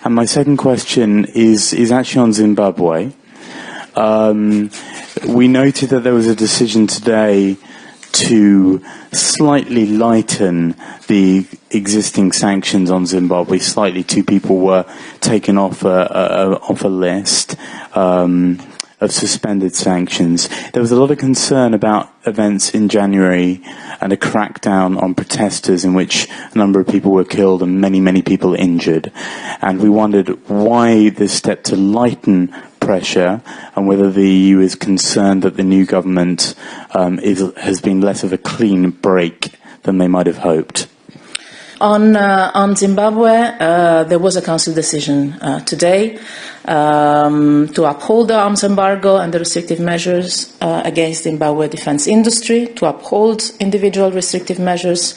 And my second question is actually on Zimbabwe. We noted that there was a decision today to slightly lighten the existing sanctions on Zimbabwe. Slightly, 2 people were taken off a list of suspended sanctions. There was a lot of concern about events in January and a crackdown on protesters in which a number of people were killed and many, many people injured. And we wondered why this step to lighten pressure and whether the EU is concerned that the new government has been less of a clean break than they might have hoped. On Zimbabwe, there was a council decision today to uphold the arms embargo and the restrictive measures against Zimbabwe defense industry, to uphold individual restrictive measures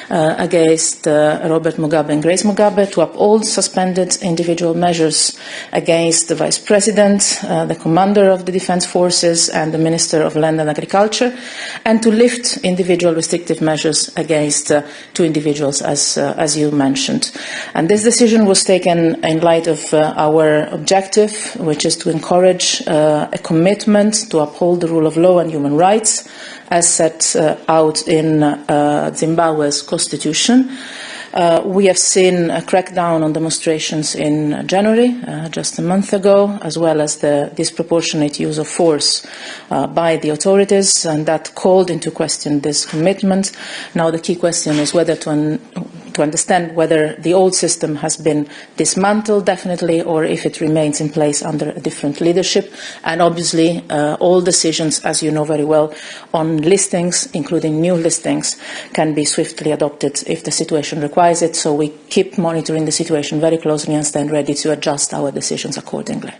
against Robert Mugabe and Grace Mugabe, to uphold suspended individual measures against the Vice President, the Commander of the Defense Forces and the Minister of Land and Agriculture, and to lift individual restrictive measures against 2 individuals as you mentioned. And this decision was taken in light of our objective, which is to encourage a commitment to uphold the rule of law and human rights as set out in Zimbabwe's constitution. We have seen a crackdown on demonstrations in January, just a month ago, as well as the disproportionate use of force by the authorities, and that called into question this commitment. Now the key question is whether to understand whether the old system has been dismantled, definitely, or if it remains in place under a different leadership. And obviously, all decisions, as you know very well, on listings, including new listings, can be swiftly adopted if the situation requires it. So we keep monitoring the situation very closely and stand ready to adjust our decisions accordingly.